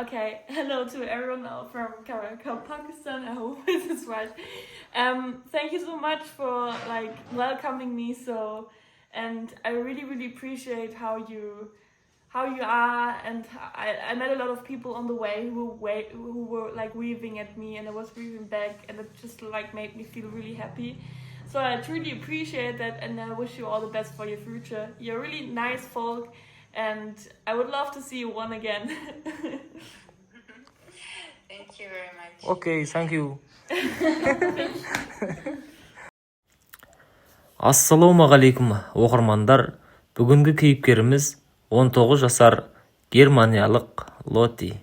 Okay, hello to everyone from Pakistan. I hope this is right. Thank you so much for welcoming me. And I really appreciate how you are. And I met a lot of people on the way who were waving at me, and I was waving back, and it just made me feel really happy. So I truly appreciate that, and I wish you all the best for your future. You're really nice folk. And I would love to see you one again. Thank you very much. Okay, thank you. Ассалаумағалейкум оқырмандар. Бүгінгі кейіпкеріміз 19 жасар германиялық Лотти.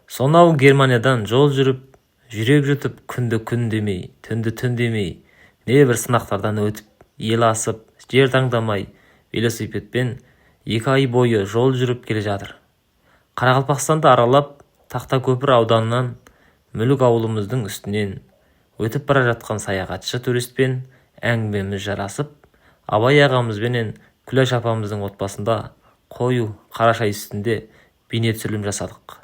Сонау Германиядан жол жүріп, жүрек жұтып, күнді күн демей, түнді түн демей, небір сынақтардан өтіп, ел асып, жер таңдамай, велосипедпен 2 ай бойы жол жүріп келе жатыр. Қарақалпақстанды аралап, Тахтакөпір ауданынан Мүлік ауылымыздың үстінен өтіп бара жатқан саяхатшы туристпен әңгімеміз жарасып, Абай ағамызбенен Күләш апамыздың отбасында қою қара шай үстінде бейне түсірілім жасадық.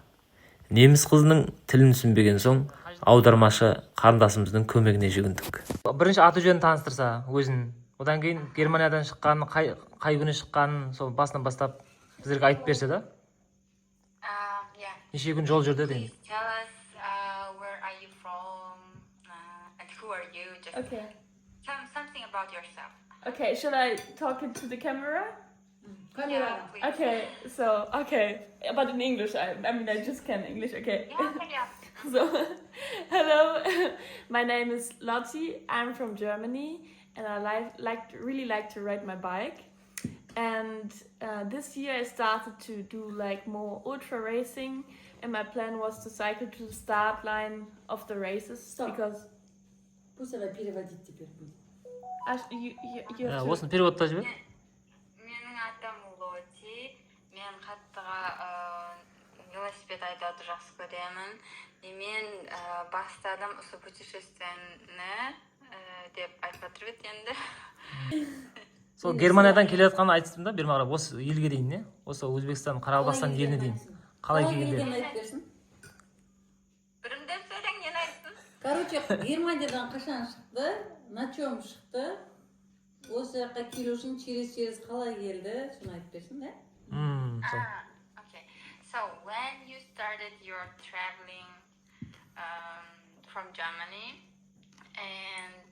Неміс қызының тілін түсінбеген соң аудармашы қарындасымыздың көмегіне жүгіндік. Бірінші аты жөнін таныстырса өзін, одан кейін Германиядан шыққанын, қай күні шыққанын сол басынан бастап біздерге айтып берсе да. Неше күн жол жүрді деймін. Please tell us where are you from and who are you? Just Okay. something about yourself. Okay, should I talk into the camera? Yeah, please. Okay, but in English. I just can English. Okay. Yeah. So, hello, my name is Lotti. I'm from Germany, and I really like to ride my bike. And this year I started to do more ultra racing, and my plan was to cycle to the start line of the races. Stop. Because Пусть она переводит теперь будет. you have to... Осыны переводта жібер. Менің атым Лотти. Мен қаттыға велосипед айдауды жақсы көремін. Мен бастадым осы путешествиені деп айтып жатыр бет енді. Сол Германиядан келе жатқанын айтыстым да, бері мағрап осы елге дейін, не? Осы Өзбекстан, Қарақалпақстан еліне дейін. Қалай келгенде? айтып берсін. Бірімдеп сөйлең, нені айтсын? Короче, Германиядан қашан шықты, на чем шықты, осы жаққа келу үшін через қалай келді, соны айтып берсін, да? Okay. So when you started your traveling from Germany, and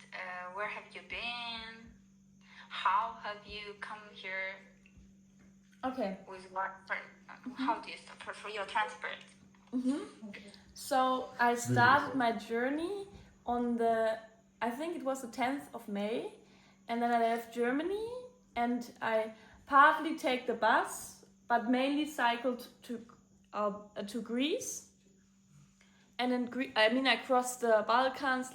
where have you been? How have you come here? Okay. With what? How do you start for your transport? So I started my journey on I think it was the 10th of May, and then I left Germany, and I partly take the bus, but mainly cycled to Greece. And in I crossed the Balkans,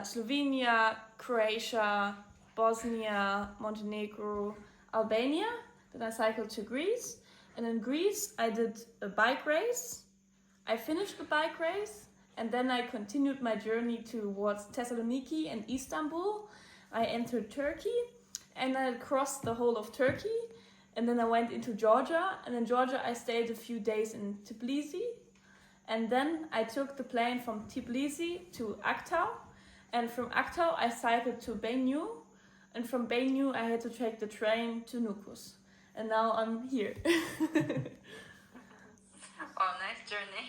Slovenia, Croatia, Bosnia, Montenegro, Albania. Then I cycled to Greece, and in Greece I did a bike race. I finished the bike race, and then I continued my journey towards Thessaloniki and Istanbul. I entered Turkey, and I crossed the whole of Turkey, and then I went into Georgia, and in Georgia I stayed a few days in Tbilisi, and then I took the plane from Tbilisi to Aktau, and from Aktau I cycled to Banyu, and from Banyu I had to take the train to Nukus, and now I'm here. Oh, nice journey.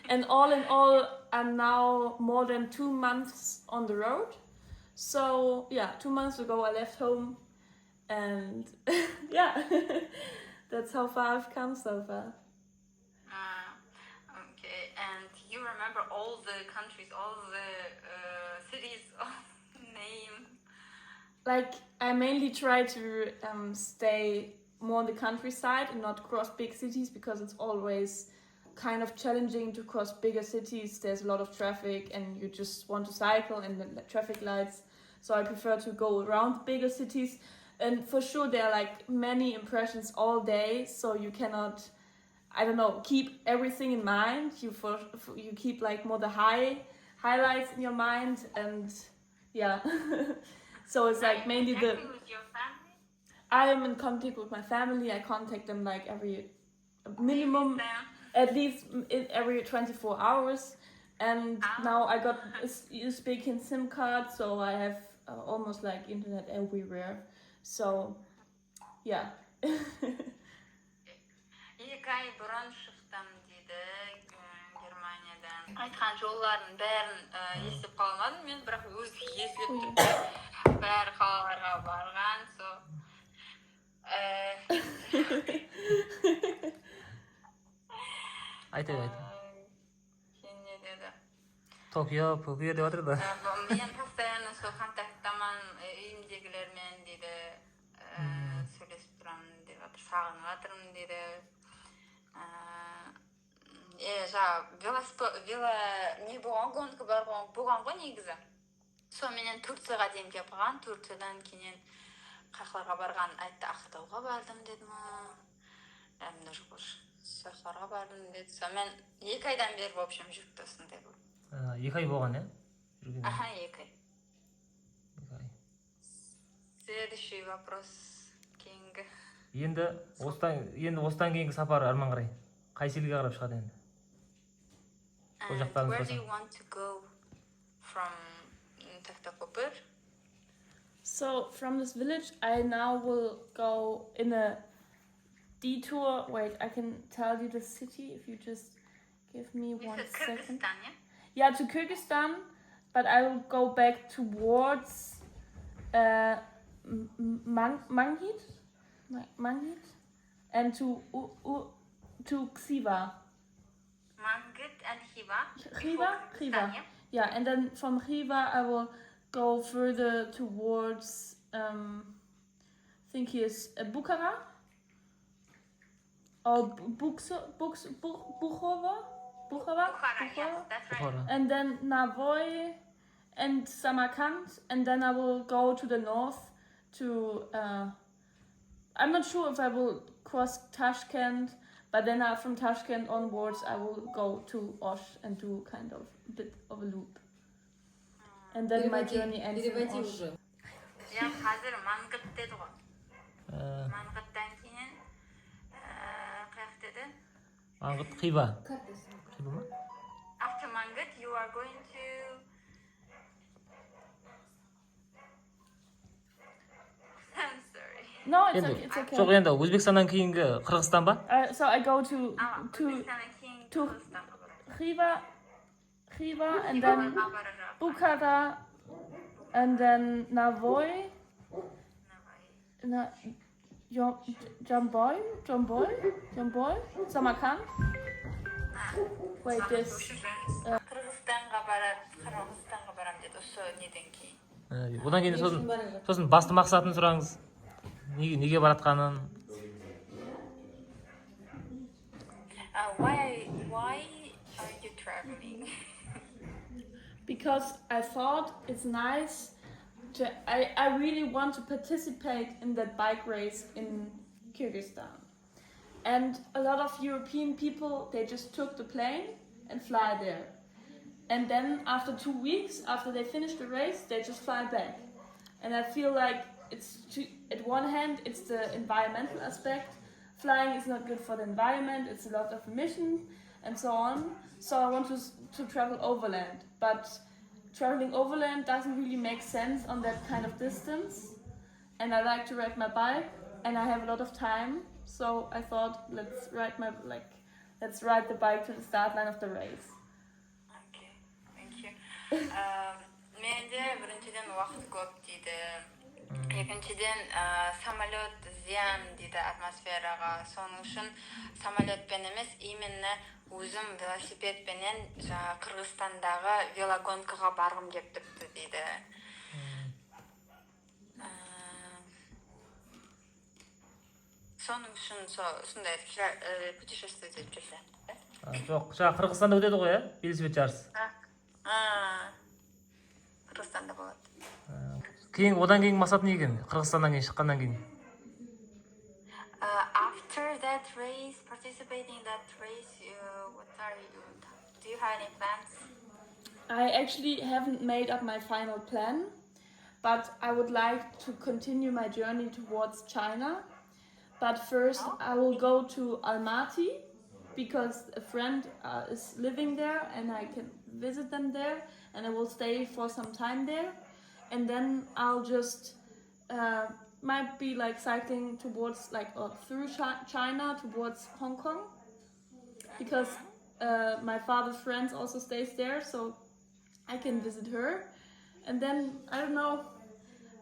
And all in all, I'm now more than 2 months on the road. So yeah, 2 months ago I left home, and yeah, that's how far I've come so far. Okay, and you remember all the countries, all the cities of name? I mainly try to stay more on the countryside and not cross big cities, because it's always kind of challenging to cross bigger cities. There's a lot of traffic, and you just want to cycle and the traffic lights. So I prefer to go around bigger cities, and for sure there are many impressions all day, so you cannot, keep everything in mind. You keep more the highlights in your mind, and yeah. So it's mainly the... With your family? I am in contact with my family. I contact them every minimum. at least every 24 hours. And now I got a speaking SIM card, so I have almost like internet everywhere. So, yeah. 2 ай бұрын шықтым дейді Германиядан. Айтқан жоллардың бәрін естіп қалмадым мен, бірақ өзі естіп тұрды. Бәрі қалаларға барған, Айта. Сен не деді? Токио деп жатыр да. Мен постоянно сол контакттаман үйімдегілермен дейді, сөйлесіп тұрамын деп жатыр, сағынып жатырмын дейді. Не болған, гонка болған ғой негізі. Сонымен Турцияға дейін келіп қалған, Турциядан кейін қақларға барған, айтты Ақтауға бардым деді ма. Әмді жүгір, Сахарға бардым деді. Сонымен 2 айдан бері, в общем, жүріпті осындай бұл. 2 ай болған, е? Аха, 2 ай. Следующий вопрос кейінгі. Енді осыдан кейінгі сапар арман қарай. Қай селге қарап шығады енді? Where do you want to go from Тахтакөпір? So from this village, I now will go in a detour. Wait, I can tell you the city if you just give me 1 second. Kyrgyzstan, yeah? Yeah, to Kyrgyzstan, but I will go back towards Manghit, and to Xiva. Manghit and Xiva. Yeah, and then from Xiva I will go further towards I think here's Bukhara or Bukhara, yes, that's right. and then Navoy and Samarkand, and then I will go to the north to I'm not sure if I will cross Tashkent, but then from Tashkent onwards I will go to Osh and do kind of a bit of a loop. And then my journey ends in Osh. Я қазір Манғыт деді ғой. Манғыттан кейін қаяқ деді? Манғыт Қиба. Қиба ма? After Manghit, you are going to... I'm sorry. No, it's okay. Жоқ, енді Өзбекстаннан кейінгі Қырғызстан ба? So I go to Xiva, and then Bukhara, and then Navoy, Jamboy, Samarkand. Wait, this. Қырғызстанға барам деді, осы неден кейін. Одан кейін сосын басты мақсатын сұраңыз. Неге баратқанын? Why are you traveling? Because I thought it's nice to. I really want to participate in that bike race in Kyrgyzstan. And a lot of European people, they just took the plane and fly there. And then after 2 weeks, after they finish the race, they just fly back. And I feel like at one hand, it's the environmental aspect. Flying is not good for the environment, it's a lot of emission and so on. So I want to travel overland. But traveling overland doesn't really make sense on that kind of distance. And I like to ride my bike, and I have a lot of time. So I thought, let's ride the bike to the start line of the race. Okay, thank you. Менде біріншіден уақыт көп дейді. Екіншіден самолет зиян дейді атмосфераға. Соның үшін самолетпен емес, именно өзім велосипедпенен Қырғызстандағы велогонкаға барғым кеп тұрды дейді. Соның үшін сондай путешествие деп жүрді. Жоқ, Қырғызстанда өтеді ғой, велосипед жарысы. Қырғызстанда болады. Одан кейін мақсат не екен? Қырғызстаннан кейін шыққаннан кейін. After that race, participating in that race, what are you? Do you have any plans? I actually haven't made up my final plan, but I would like to continue my journey towards China. But first, I will go to Almaty because a friend is living there and I can visit them there, and I will stay for some time there, and then I'll just might be like cycling towards through China towards Hong Kong, because my father's friends also stays there, so I can visit her, and then I don't know,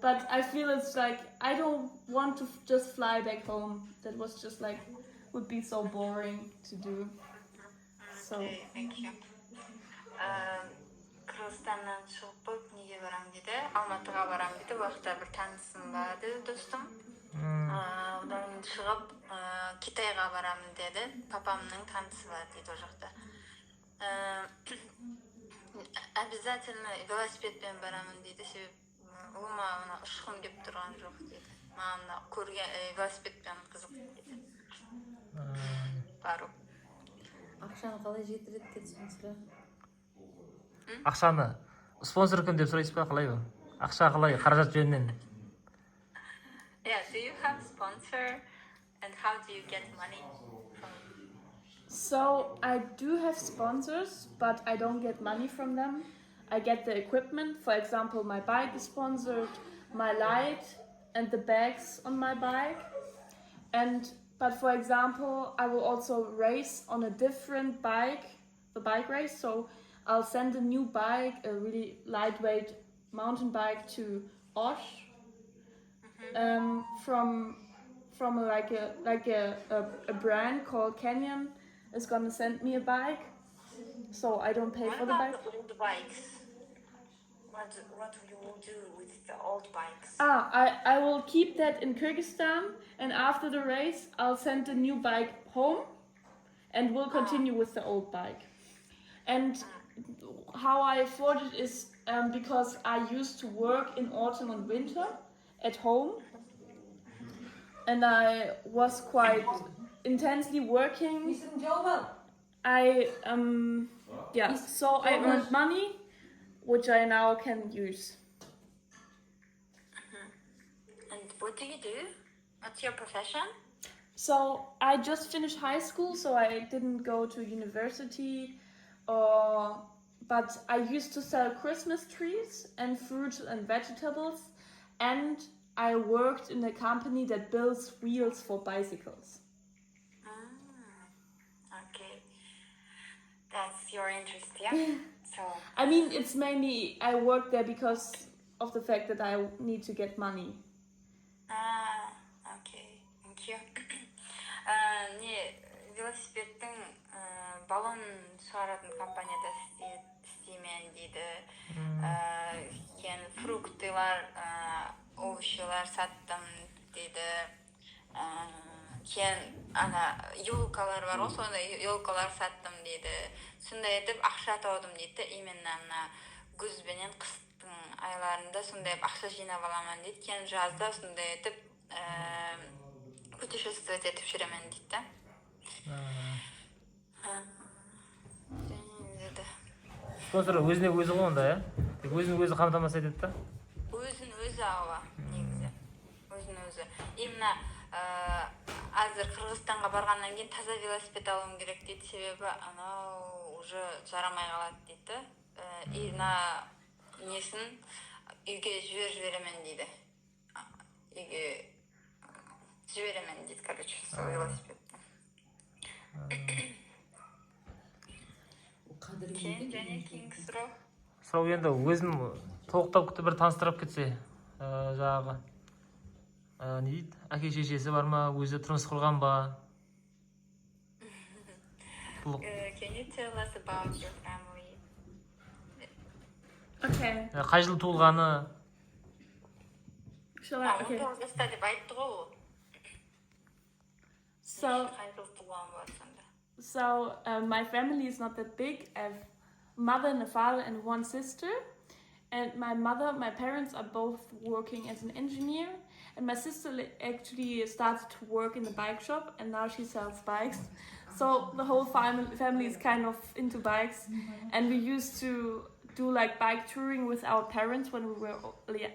but I feel it's like I don't want to just fly back home. That was just like would be so boring to do. So. Okay, thank you. Kırgızстаннан шығып неге барам дейді, Алматыға барам дейді, уақытта бір танысым бар деді достым. Одан шығып Китайға барам деді, папамның танысы бар дейді о жақта. Обязательно велосипедпен барамын дейді, себебі ұлыма ұшқым кеп тұрған жоқ дейді. Маған көрген велосипедпен қызық дейді. Бару. Ақшаны қалай жетіреді кетсін сұрақ? Ақшаны спонсор кім деп сұрайсыз ба, қалай ол? Ақша қалай, қаражат жөнінен? Yeah, do you have sponsor and how do you get money from? So I do have sponsors, but I don't get money from them. I get the equipment. For example, my bike is sponsored, my light and the bags on my bike. But for example, I will also race on a different bike, the bike race. So I'll send a new bike, a really lightweight mountain bike to Osh, from a brand called Canyon is gonna send me a bike, so I don't pay for the bike. What about the old bikes? What you will do with the old bikes? I will keep that in Kyrgyzstan, and after the race I'll send the new bike home and we'll continue with the old bike. And how I afford it is because I used to work in autumn and winter at home, and I was quite intensely working. So I earned money, which I now can use. And what do you do? What's your profession? So I just finished high school, so I didn't go to university, but I used to sell Christmas trees and fruits and vegetables, and I worked in a company that builds wheels for bicycles. Okay. That's your interest, yeah? So. I mean, it's mainly I work there because of the fact that I need to get money. Okay, thank you. Велосипедтің баллон шығаратын компанияда істеймен дейді. Кен фруктылар, овощылар саттым дейді. Кен елкалар бар ғой, сонда елкалар саттым дейді. Сонда етіп ақша таудым дейді. Именно күзбенен қыстың айларында сонда ақша жинап аламын дейді. Кен жазда сонда етіп путешествовать етіп жүремін дейді. Спонсор өзіне өзі ғой онда, иә? Өзін өзі қамтамасыз етеді да? Өзін өзі ауа, негізі. Өзін өзі. Именно азыр Қырғызстанға барғаннан кейін таза велосипед алуым керек дейді, себебі анау уже жарамай қалады дейді. И несін үйге жіберемен дейді. Үйге жіберемен дейді, короче, сол велосипедті. Және кейінгі сұрау. Сұрау енді өзім толықтап күтіп бір таныстырып кетсе, жаңағы не дейді, әке шешесі бар ма, өзі тұрмыс құрған ба? Can you tell us about your family? Okay. Қай жыл туылғаны? Shall I? Okay. Деп айтты ғой. So my family is not that big. I have a mother and a father and one sister. And my parents are both working as an engineer. And my sister actually started to work in the bike shop, and now she sells bikes. So the whole family is kind of into bikes. And we used to do like bike touring with our parents when we were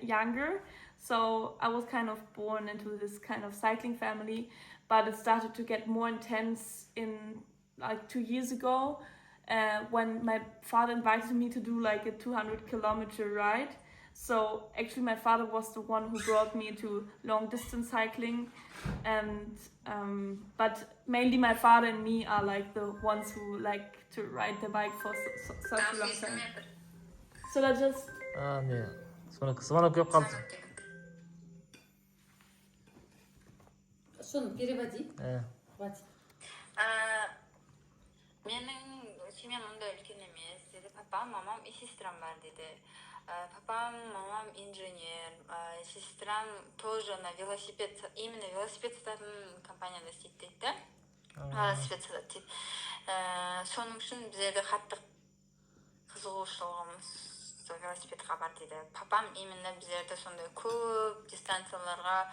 younger. So I was kind of born into this kind of cycling family. But it started to get more intense in like 2 years ago, when my father invited me to do like a 200-kilometer ride. So actually my father was the one who brought me to long distance cycling, and but mainly my father and me are like the ones who like to ride the bike for such a long time. So that just не соны звонок келіп қалды. Соны переводи. Хватит. Менің семьям ондай үлкен емес деді. Папам, мамам и сестрам бар деді. Папам, мамам инженер, сестрам тоже на велосипед, именно велосипед сататын компанияда істейді дейді. Велосипед сатады дейді. Соның үшін біздерде қатты қызығушылығымыз велосипедқа бар дейді. Папам именно біздерді сондай көп дистанцияларға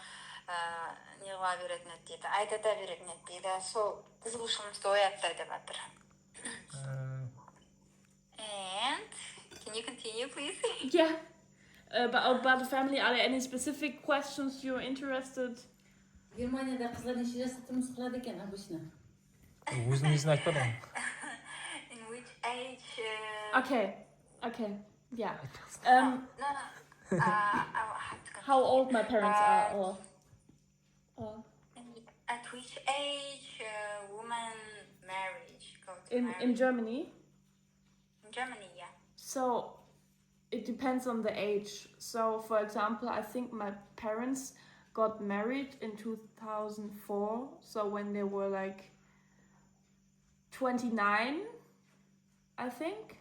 не қыла беретін еді дейді, айдата беретін еді дейді. Сол қызығушылығымызды оятты деп жатыр. And can you continue, please? yeah. About the family, are there any specific questions you're interested? Германияда қыздар неше жаста тұрмыс қылады екен обычно? Өзінің несін айтпады ғой. In which age? Okay, yeah. No. I have to How old my parents are, or at which age woman marriage go to in marry? Germany? In Germany, yeah. So it depends on the age. So for example, I think my parents got married in 2004, so when they were like 29, I think.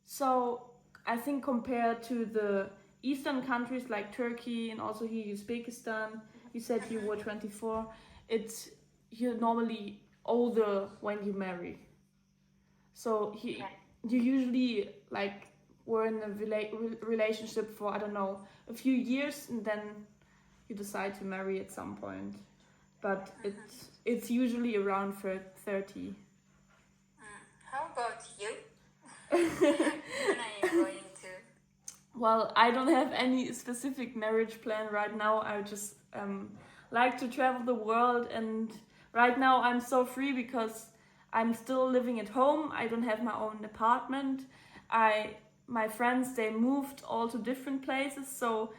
So I think compared to the eastern countries like Turkey and also here Uzbekistan, you said you were 24, you're normally older when you marry. So you usually like were in a relationship for, I don't know, a few years, and then you decide to marry at some point. But it's usually around 30. How about you? When are you going to? Well, I don't have any specific marriage plan right now. I just like to travel the world, and right now I'm so free because I'm still living at home. I don't have my own apartment. My friends, they moved all to different places, so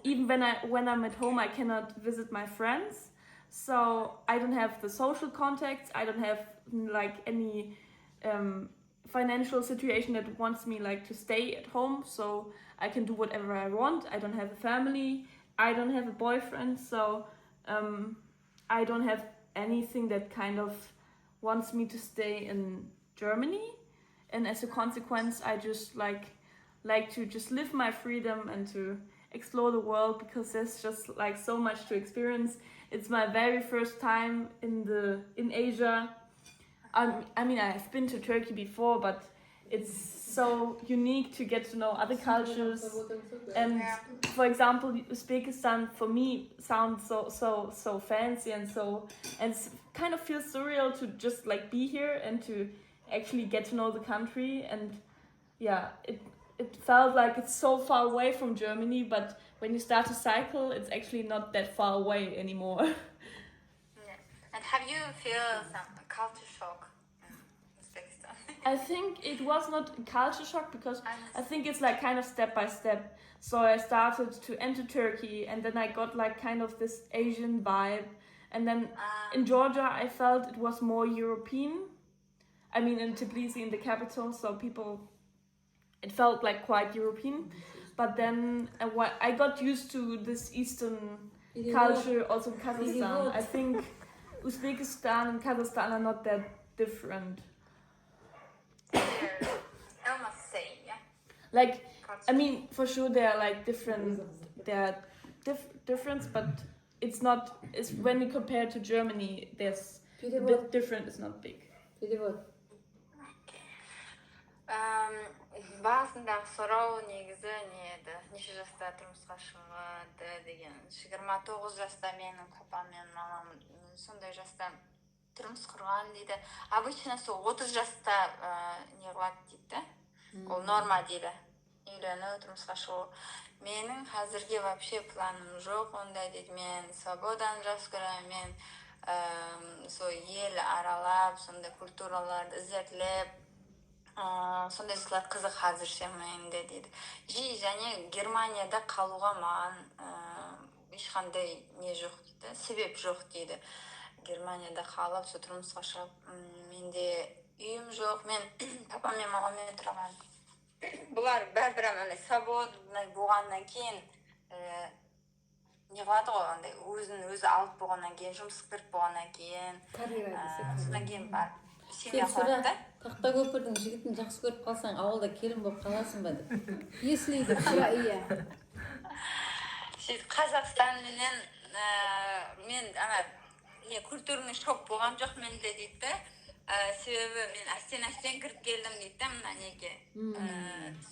even when I'm at home, I cannot visit my friends. So I don't have the social contacts. I don't have like any financial situation that wants me like to stay at home, so I can do whatever I want. I don't have a family. I don't have a boyfriend, so I don't have anything that kind of wants me to stay in Germany. And as a consequence, I just like to just live my freedom and to explore the world, because there's just like so much to experience. It's my very first time in Asia. I mean, I've been to Turkey before, but it's so unique to get to know other cultures. And for example, Uzbekistan for me sounds so fancy and it kind of feels surreal to just like be here and to actually get to know the country. And yeah, it felt like it's so far away from Germany, but when you start to cycle, it's actually not that far away anymore. Yeah. And have you feel some culture shock in Uzbekistan? I think it was not a culture shock, because I think it's like kind of step by step. So I started to enter Turkey, and then I got like kind of this Asian vibe. And then in Georgia, I felt it was more European. I mean, in Tbilisi, in the capital, so it felt like quite European. But then I got used to this Eastern culture, also in Kazakhstan. I think Uzbekistan and Kazakhstan are not that different. They're almost same, yeah. Like, I mean, for sure they are like different. There are difference, but it's not. It's when you compare to Germany, there's a bit different. It's not big. Басындағы сұрау негізі не еді? Неше жаста тұрмысқа шығады деген. 29 жаста менің папам мен мамам сондай жаста тұрмыс құрған дейді. Обычно сол 30 жаста не қылады дейді. Ол норма дейді. Үйлену, тұрмысқа шығу. Менің қазірге вообще планым жоқ ондай дейді. Мен свободаны жақсы көремін. Мен сол ел аралап, сондай культураларды ізерлеп, сондай сылар қызық әзірше менде дейді. Және Германияда қалуға маған ешқандай не жоқ дейді, себеп жоқ дейді. Германияда қалып, сол тұрмысқа шығып, менде үйім жоқ, мен папам мен мамаммен тұрамын. Бұлар бәрібір андай свободный болғаннан кейін не қылады ғой, андай өзін-өзі алып болғаннан кейін, жұмыс қырып болғаннан кейін, содан кейін барып семья құрады да. Тахтакөпірдің жігітін жақсы көріп қалсаң, ауылда келін болып қаласың ба деп. Если деп иә. Қазақстан менен мен не культурный шок болған жоқ менде дейді. Себебі мен әстен кіріп келдім дейді, мына неге.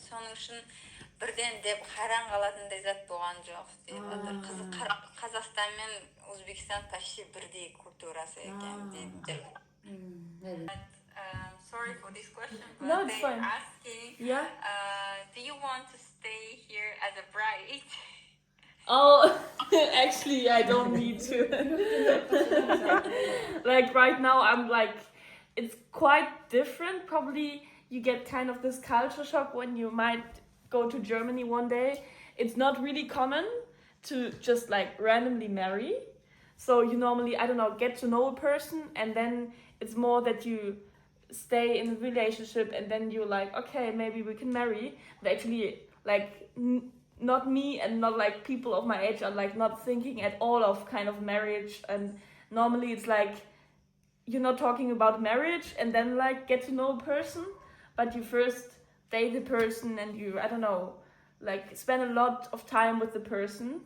Соның үшін бірден деп хайран қалатындай зат болған жоқ деп. Қазақстан мен Өзбекстан почти бірдей культурасы екен дейді. Sorry for this question, but No, it's they fine. asking, Yeah. Do you want to stay here as a bride? Oh, actually, I don't need to. Like right now, I'm like, it's quite different. Probably you get kind of this culture shock when you might go to Germany one day. It's not really common to just like randomly marry. So you normally, I don't know, get to know a person, and then it's more that you stay in a relationship, and then you're like, okay, maybe we can marry. But actually, like, not me and not like people of my age are like not thinking at all of kind of marriage. And normally it's like you're not talking about marriage and then like get to know a person, but you first date the person and you, I don't know, like spend a lot of time with the person.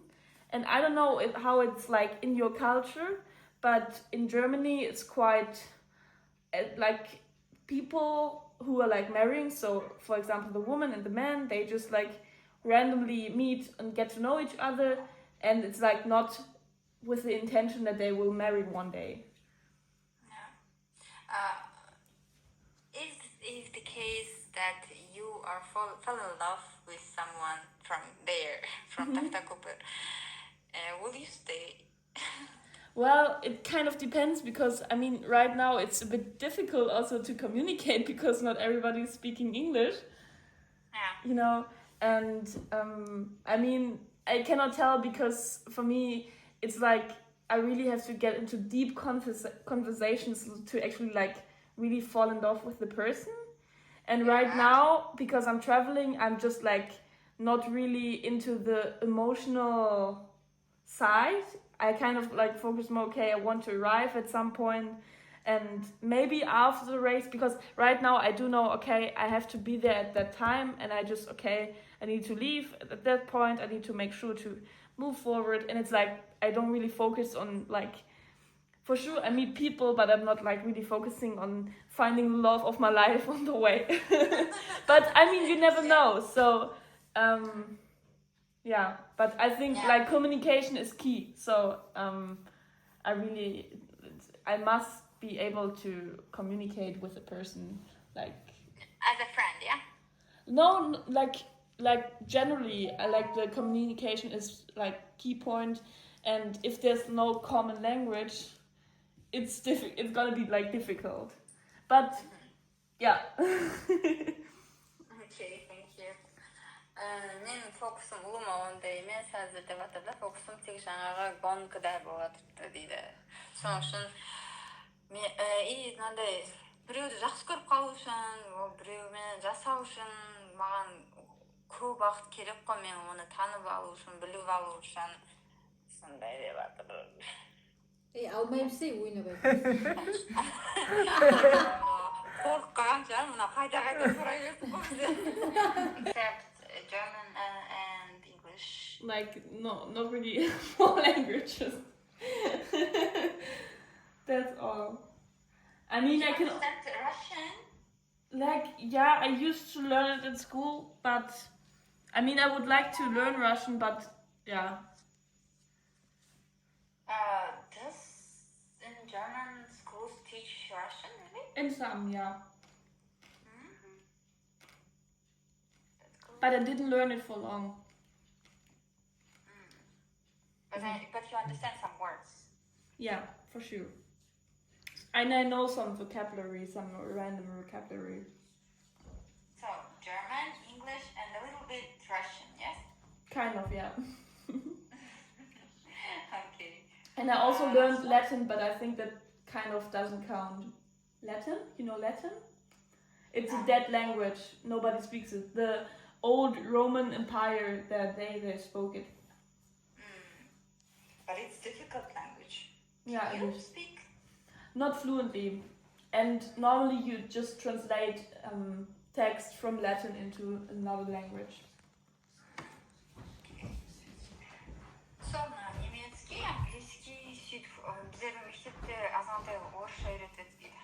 And I don't know how it's like in your culture, but in Germany it's quite like people who are like marrying, so for example the woman and the man, they just like randomly meet and get to know each other, and it's like not with the intention that they will marry one day. Is the case that you are fall in love with someone from there, from Tахтакөпір, will you stay? Well, it kind of depends, because I mean right now it's a bit difficult also to communicate because not everybody is speaking English. Yeah. You know, and I mean I cannot tell, because for me it's like I really have to get into deep conversations to actually like really fall in love with the person. And right now, because I'm traveling, I'm just like not really into the emotional side. I kind of like focus more, okay, I want to arrive at some point, and maybe after the race, because right now I do know, okay, I have to be there at that time, and I just, okay, I need to leave at that point, I need to make sure to move forward. And it's like I don't really focus on like, for sure I meet people, but I'm not like really focusing on finding the love of my life on the way. But I mean, you never know. So yeah, but I think like communication is key. So I must be able to communicate with a person, like As a friend, yeah? no, like generally, I like the communication is like key point, and if there's no common language, it's gonna be like difficult. But yeah. Okay, thank you. Менің фокусым ұлыма ондай емес, әзір деп атады, фокусым тек жаңағы гонкада болады дейді. Соның үшін мынандай біреуді жақсы көріп қалу үшін, ол біреумен жасау үшін маған көп уақыт керек қой, мен оны танып алу үшін, біліп алу үшін, сондай деп атыр. Алмаймсың ойнап Қорққан жан, мына қайта сұрай берсін ғой. Except German and English. Like not really more languages. That's all. I mean, I can understand Russian. like, yeah, I used to learn it in school, but I mean, I would like to learn Russian, but yeah. Does in German schools teach Russian, really? In some, yeah. That's cool. But I didn't learn it for long. But you understand some words. Yeah, for sure. And I know some vocabulary, some random vocabulary. So, German, English, and a little bit Russian, yes? Kind of, yeah. Okay. And I also learned Latin, but I think that kind of doesn't count. Latin? You know Latin? It's a dead language. Nobody speaks it. The old Roman Empire, they spoke it. But it's difficult language. Yeah, Can it you is. speak? Not fluently. And normally you just translate text from Latin into another language. Sonra немецкий, английский, сөйтіп біздердің мектепте азғантай орысша үйретеді дейді.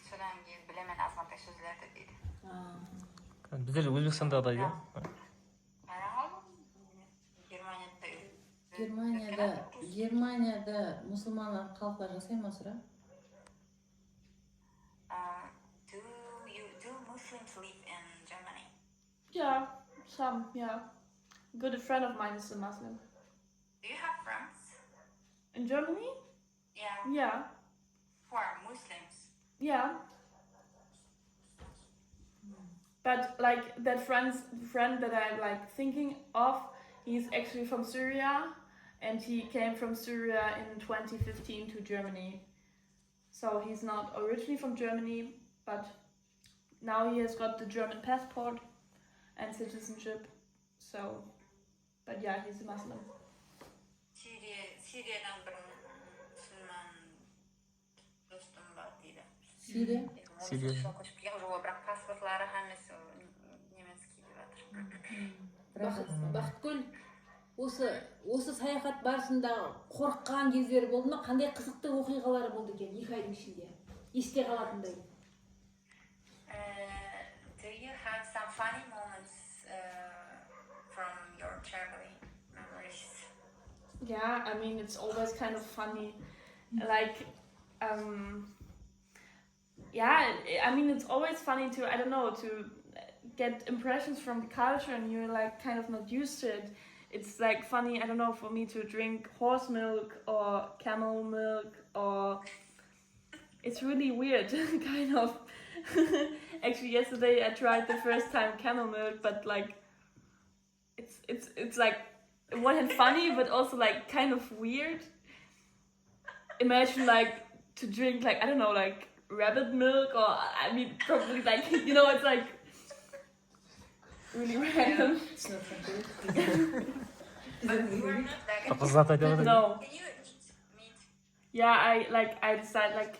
Содан кейін білемін азғантай сөздерді дейді. біздер Өзбекстандағыдай иә. Германияда мұсылман халықтар жасай ма сұра? Do Muslims live in Germany? Yeah, some, yeah. A good friend of mine is a Muslim. Do you have friends? In Germany? Yeah. Yeah. Who are Muslims? Yeah. But like that friend that I'm like thinking of, he's actually from Syria, and he came from Syria in 2015 to Germany. So he's not originally from Germany, but now he has got the German passport and citizenship. So, but yeah, he's a Muslim. Suriyadan bir musulmon do'stim bor deydi. Сирия? Suriya. Ko'chib kelgan уже бірақ паспортлары hammasi немецкий деп жатыр. Бақытгүл, осы саяхат барысында қорыққан кездері болды ма? Қандай қызықты оқиғалары болды екен 2 айдың ішінде? Есте қалатындай. Do you have some funny moments from your traveling memories? Yeah, I mean, it's always kind of funny. Like, yeah, I mean, it's always funny to, I don't know, to get impressions from the culture and you're like kind of not used to it. It's like funny, I don't know, for me to drink horse milk or camel milk, or it's really weird, kind of. Actually, yesterday I tried the first time camel milk, but like, it's like, on one hand funny, but also like kind of weird. Imagine like to drink like, I don't know, like rabbit milk, or I mean probably like, you know, it's like really random. It's not funny. But you are not like Қызғат айтады. No. Can you eat meat? Yeah, I decided like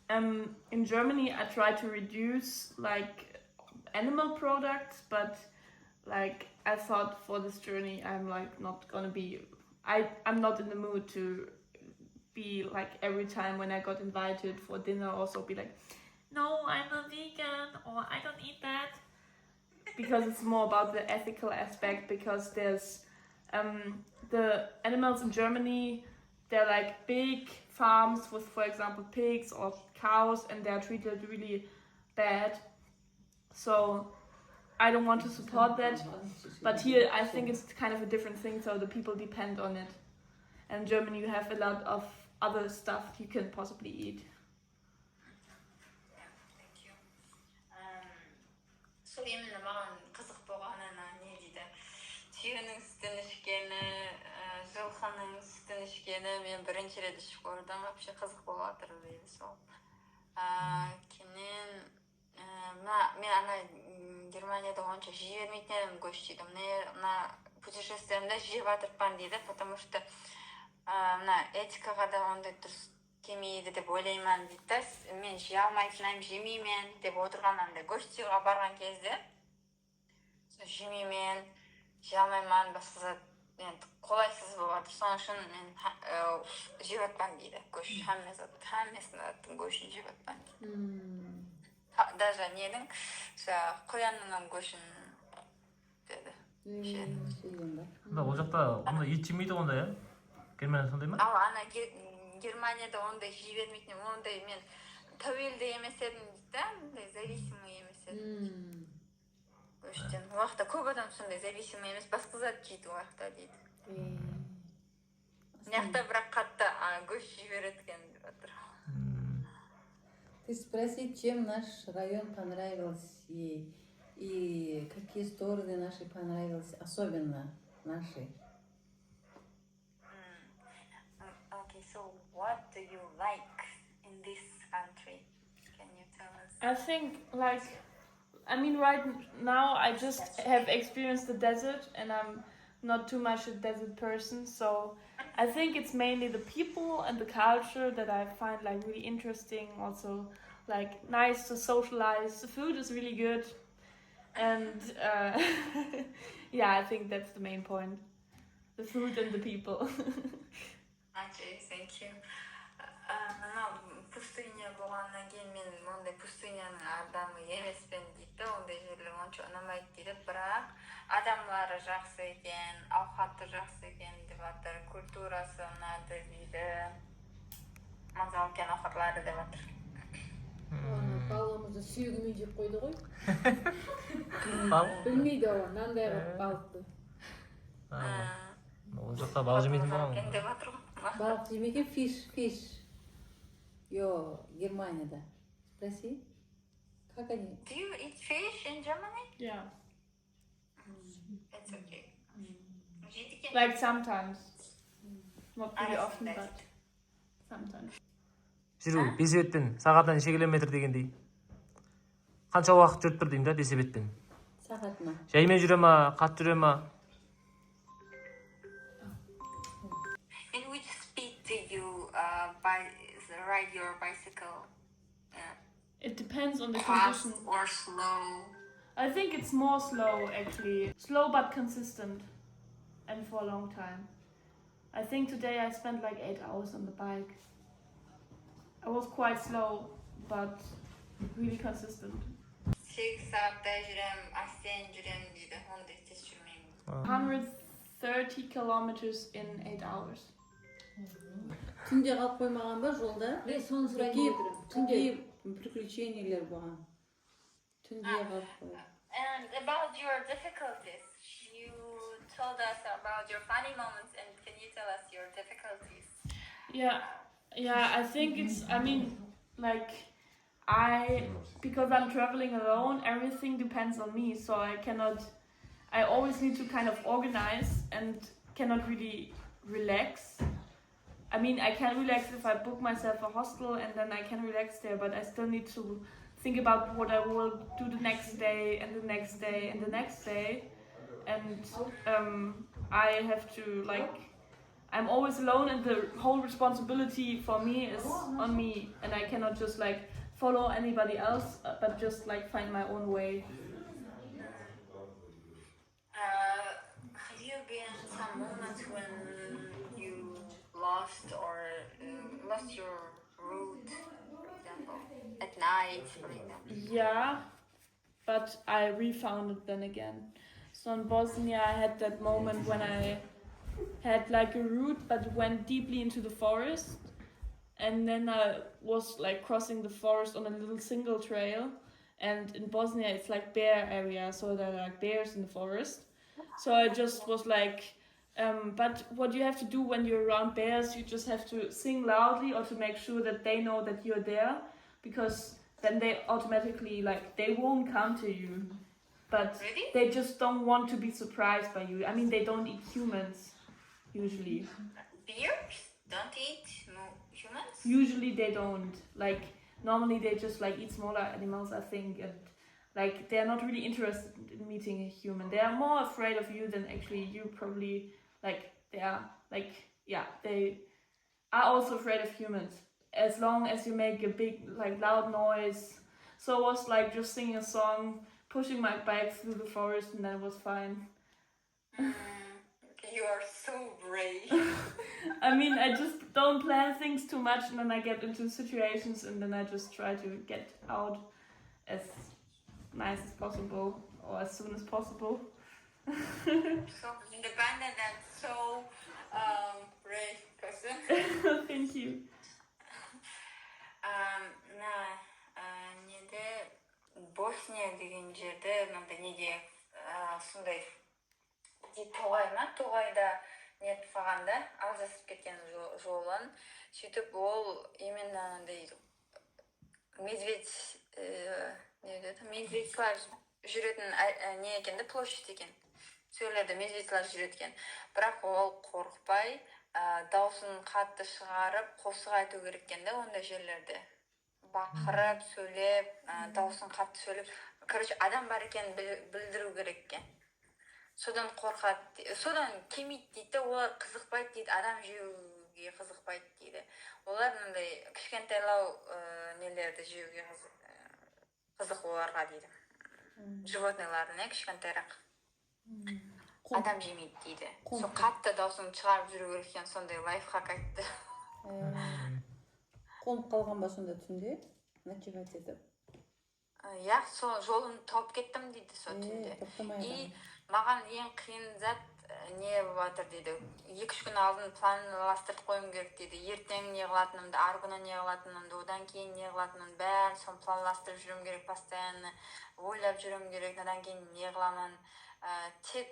in Germany I try to reduce like animal products, but like I thought for this journey I'm like not gonna be, I'm not in the mood to be like every time when I got invited for dinner also be like, no, I'm a vegan, or I don't eat that, because it's more about the ethical aspect, because there's the animals in Germany, they're like big farms with, for example, pigs or cows, and they're treated really bad. So I don't want to support that. But here I think it's kind of a different thing, so the people depend on it. And in Germany you have a lot of other stuff you can possibly eat. Yeah, thank you. Сол именно маған қызық болғанына не дейді, түйенің сүтін ішкені, жылқының сүтін ішкені мен бірінші рет ішіп көрдім, вообще қызық болып жатыр дейді сол. Кейіннен мен ана Германияда онша жей бермейтін едім көш дейді. Мына путешествиемде жеп жатырмын дейді, потому что мына этикаға да ондай дұрыс келмейді деп ойлаймын дейді. Мен жей алмайтын, жемеймін деп отырған андай гостиға барған кезде жемеймін, жей алмаймын, басқа зат енді қолайсыз болып жатыр. Соның үшін мен жеп жатпаймын дейді. Көш hammasының көшін жеп жатпаймын. Даже ненің қоянның көшін деді. Ол жақта онда ет жемейді онда, иә? Германия сондай ма? Ал ана Германияда ондай жей бермейтін, ондай мен тәуелді емес едім дейді, ондай зависимый емес едім. Көштен. Ол жақта көп адам сондай зависимый емес, басқа зат жейді ол жақта дейді. Мынақта бірақ қатты көш жібереткен деп жатыр. Ты спроси, чем наш район понравился и какие стороны наши понравились, особенно наши. Okay, so what do you like in this country? Can you tell us? I think, like, I mean, right now I just have experienced the desert and I'm not too much a desert person, so I think it's mainly the people and the culture that I find like really interesting, also like nice to socialize. The food is really good, and yeah, I think that's the main point, the food and the people. Okay, thank you. Пустыня болғаннан кейін мен ондай пустыняның адамы емеспін дейді, ондай жерлер онша ұнамайды дейді, бірақ адамлары жақсы екен, ауқаты жақсы екен деп жатыр, культурасы ұнады дейді, маза екен ауқатлары деп жатыр. Балығымызды сүйегімен жеп қойды ғой. Балық? Білмейді ол, мынандай қылып балықты. Ол жақта балық жемейтін болған Екен деп жатыр ғой. Балық жемеген фиш. Йо, Германияда. Спроси, как они? Do you eat fish in Germany? Yeah, It's okay. Жейді екен. like sometimes, not really often, but sometimes. жүру бесебетпен сағатына неше километр дегендей қанша уақыт жүріп тұр деймін да бесебетпен Сағатына. жаймен жүре ма қатты жүре ма In which speed do you ride your bicycle? It depends on the Fast condition. or slow? I think it's more slow actually. Slow but consistent and for a long time. I think today I spent like 8 hours on the bike. I was quite slow but really consistent. 8 saatта жүрем, асен жүрем дейді, ондай тез жүрмеймін. 130 kilometers in 8 hours. Түнде қалып қоймаған ба жолда? Соны сұрайын деп отырмын. Түнде приключениялар болған. Түнде қалып қойған. And about your difficulties, you told us about your funny moments, and can you tell us your difficulties? Yeah, I think it's, I mean, like, because I'm traveling alone, everything depends on me, so I always need to kind of organize and cannot really relax. I mean, I can relax if I book myself a hostel and then I can relax there, but I still need to think about what I will do the next day and the next day and the next day. And I have to, like, I'm always alone and the whole responsibility for me is on me, and I cannot just like follow anybody else, but just like find my own way. Have you been some moments when you lost your route, for example, at night, for example? Yeah, but I refound it then again. So in Bosnia I had that moment when I had like a route but went deeply into the forest, and then I was like crossing the forest on a little single trail, and in Bosnia it's like bear area, so there are like bears in the forest. So I just was like, but what you have to do when you're around bears, you just have to sing loudly or to make sure that they know that you're there, because then they automatically, like, they won't come to you, but Really? they just don't want to be surprised by you. I mean, they don't eat humans usually. Bears don't eat humans? Usually they don't. Like, normally they just like eat smaller animals, I think, and like they're not really interested in meeting a human. They are more afraid of you than actually you probably, like, they are, like, yeah, they are also afraid of humans as long as you make a big, like, loud noise. So I was like just singing a song, pushing my bike through the forest, and then it was fine. You are so brave. I mean, I just don't plan things too much, and then I get into situations, and then I just try to get out as nice as possible, or as soon as possible. So independent and so brave person. Thank you. Неде Босния деген жерде мынандай неге сондай тоғай ма, тоғайда нетіп қалғанда алжасып кеткен жолын. Сөйтіп ол именно андай медведь медведьлар жүретін не екен де, площадь екен. Сөйледі, медведьлар жүретін. Бірақ ол қорықпай, даусын қатты шығарып, қосық айту керек екен де ондай жерлерде. Бақырып, сөйлеп, даусын қатты сөйлеп, короче, адам бар екенін білдіру керек екен. Содан қорқады, содан келмейді дейді, олар қызықпайды дейді, адам жеуге қызықпайды дейді. Олар мындай кішкентайлау нелерді жеуге қызық оларға дейді. Животныйлардың кішкентайрақ. Адам жемейді дейді. Сол қатты даусын шығарып жүру керек екен, сондай лайфхак айтты. Қонып қалған ба сонда түнде? Ночевать етіп? Иә, сол жолын тауып кеттім дейді сол түнде. И маған ең қиын зат не болатыр дейді. 2-3 күн алдын планластырып қойым керек дейді. Ертең не қылатынымды, арғы күні не қылатынымды, одан кейін не қылатынымды бәрін соны планластырып жүрем керек, постоянно ойлап жүрем керек, одан кейін не қыламын. Тек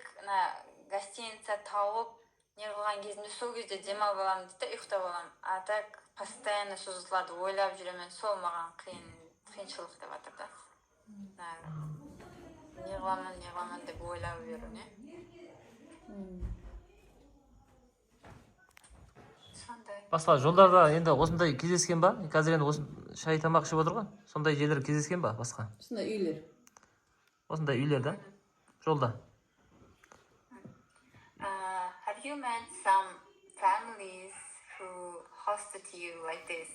гостиница тауып не қылған кезімде сол кезде демалып аламын дейді, ұйықтап аламын. А так постоянно созылады, ойлап жүремін, сол маған қиыншылық деп жатыр да. Не қыламын деп ойлап жүру, не? Сондай. Басқа жолдарда енді осындай кездескен ба? Қазір енді осы шай тамақ ішіп отыр ғой. Сондай жерлер кездескен ба басқа? Осындай үйлер. Осындай үйлер да? Жолда. Have you met some families who hosted you like this?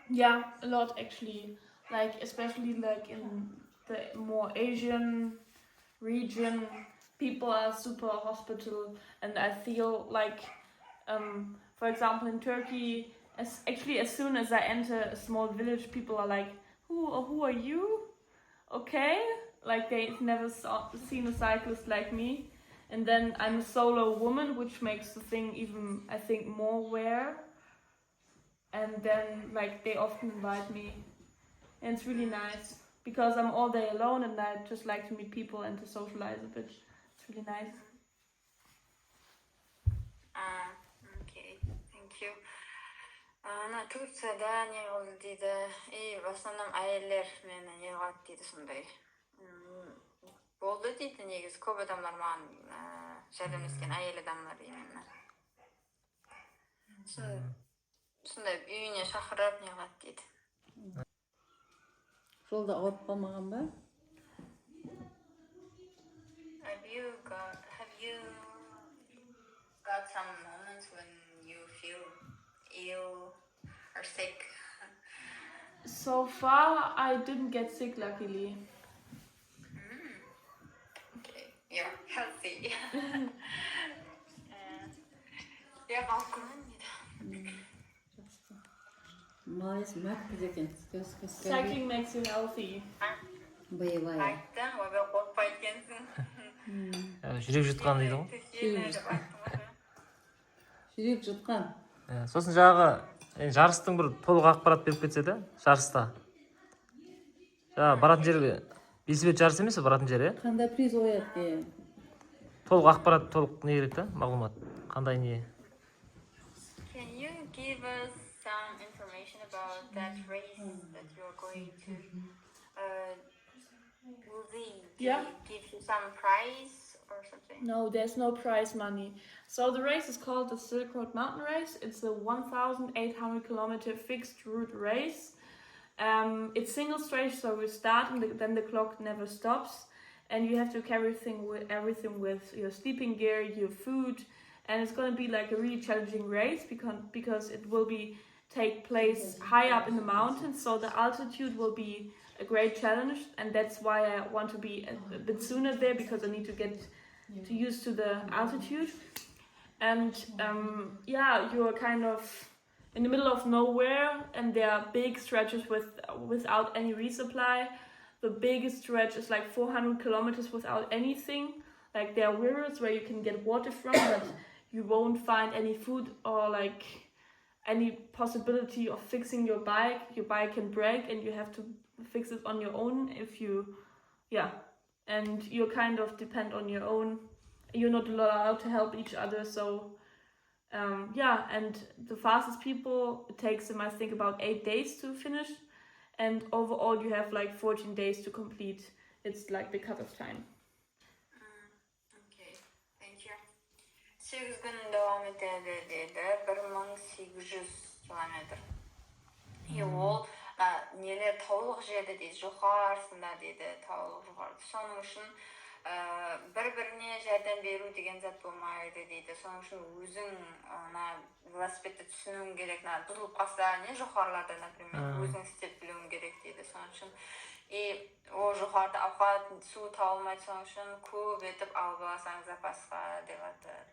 Yeah, a lot actually. Like especially like in the more Asian region, people are super hospitable, and I feel like, for example, in Turkey, as soon as I enter a small village, people are like, "Who are you? Okay." Like they've never seen a cyclist like me. And then I'm a solo woman, which makes the thing even, I think, more rare. And then, like, they often invite me. And it's really nice, because I'm all day alone and I just like to meet people and to socialize a bit. It's really nice. Okay, thank you. Турцияда не қылды дейді, и в основном әйелдер мені не қылады дейді сондай. Болды дейді, негізі көп адамдар маған жәрдемдескен, әйел адамдар именно. Сондай үйіне шақырып не қылады дейді. Жолда ауырып қалмаған ба? Have you got some moments when you feel ill or sick? So far, I didn't get sick, luckily. You're healthy. Я балконнан дейді. Молодец, мәртіп екен. Cycling makes you healthy. Боевая. Айттың, ойбай қорықпай екенсің. Жүрек жұтқан дейді ғой. Жүрек жұтқан. Сосын жағы жарыстың бір толық ақпарат беріп кетсе де, жарыста. Баратын жерге велосипед жарысы емес, баратын жер, Қандай приз ояды? Толық ақпарат, толық не керек та, мағлұмат. Қандай не? Can you give us some information about that race that you're going to? Will they give you some prize or something? No, there's no prize money. So the race is called the Silk Road Mountain Race. It's a 1,800 kilometer fixed route race. It's single stage, so we start and then the clock never stops, and you have to carry everything with your sleeping gear, your food, and it's going to be like a really challenging race because it will take place high up in the mountains, so the altitude will be a great challenge, and that's why I want to be a bit sooner there, because I need to get used to the altitude. And you're kind of in the middle of nowhere, and there are big stretches without any resupply. The biggest stretch is like 400 kilometers without anything. Like there are rivers where you can get water from, but you won't find any food or like any possibility of fixing your bike. Your bike can break and you have to fix it on your own and you kind of depend on your own you're not allowed to help each other. So yeah, and the fastest people, it takes them, I think, about 8 days to finish, and overall you have like 14 days to complete. It's like the cut-off time. Okay, thank you. 8 gün devam etedi dedi. 1800 kilometr. Ол нелер таулық жерде дейді, жоғарысында дейді, таулық жоғары. Соның үшін бір-біріне жәрдем беру деген зат болмайды дейді. Соның үшін өзің велосипедті түсінуің керек. Бұзылып қалса, не жоғарыларда, например, өзің істеп білуің керек дейді. Соның үшін о жоғарыда ауқат, су табылмайды, соның үшін көп етіп алып алсаң запасқа деп жатыр.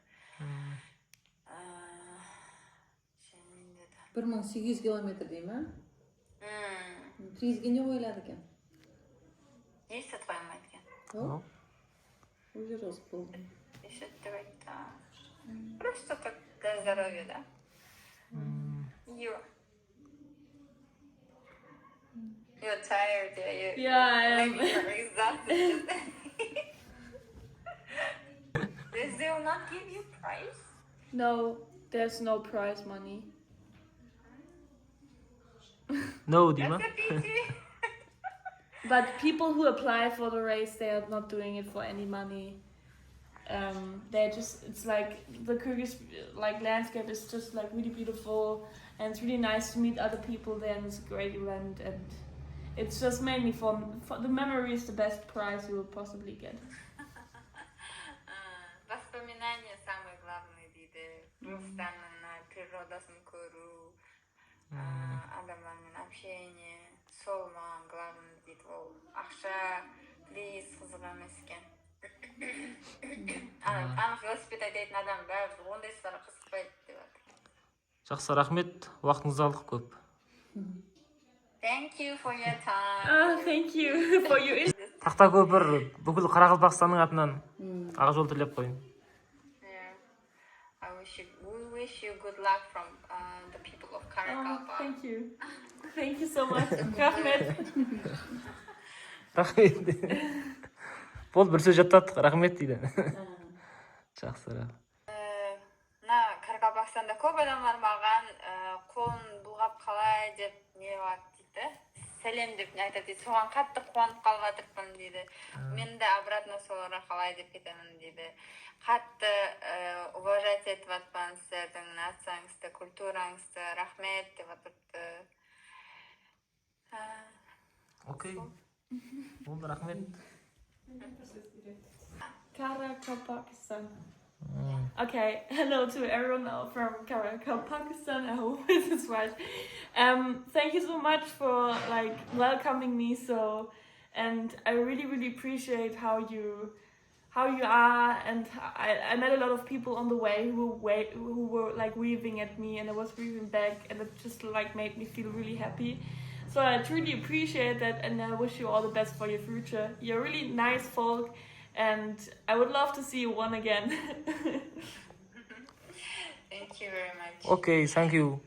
1800 километр дей ма? Приизге не қойылады екен? Не істетіп қоймайды екен? Ол жер осы болды. Есеттіп айтты. Просто так для здоровья, да? You're tired, yeah. Yeah, I am. Maybe you're exhausted. They will not give you prize? No, there's no prize money. No, Dima. That's a pity. But people who apply for the race, they are not doing it for any money. They're just, it's like the Kyrgyz like landscape is just like really beautiful, and it's really nice to meet other people there, and it's a great event, and it's just mainly for the memory is the best prize you will possibly get. Воспоминания самые главные дейді. Кыргызстанның природасын көру, адамдармен общение, сол маған главный дейді. Ол ақша, приз қызық емес екен. Анық велосипед айдайтын адам бәрі ондай істері қызықпайды деп жатыр. Жақсы, рахмет. Уақытыңызды алдық көп. Thank you for your time. Thank you for your Тахтакөпір бүкіл Қарақалпақстанның атынан ақ жол тілеп қойын. We wish you good luck from the people of Қарақалпақ. Thank you. Thank you so much. Рахмет. Рахмет. Бол бір сөз жаттадық, рахмет дейді. Жақсы, рахмет. Қарақалпақстанда көп адамдар маған қолын бұлғап қалай деп не болады дейді. Сәлем деп айтады дейді. Соған қатты қуанып қалып жатырмын дейді. Мен де обратно соларға қалай деп кетемін дейді. Қатты уважать етіп жатқан сіздердің нацияңызды, культураңызды, рахмет деп жатырды. Окей. Болды, рахмет. Қарақалпақстан. Okay, hello to everyone from Pakistan. I hope this is right. Thank you so much for like welcoming me so, and I really appreciate how you are. And I met a lot of people on the way who were like waving at me, and I was waving back, and it just like made me feel really happy. So I truly appreciate that, and I wish you all the best for your future. You're really nice folk. And I would love to see you one again. Thank you very much. Okay, thank you.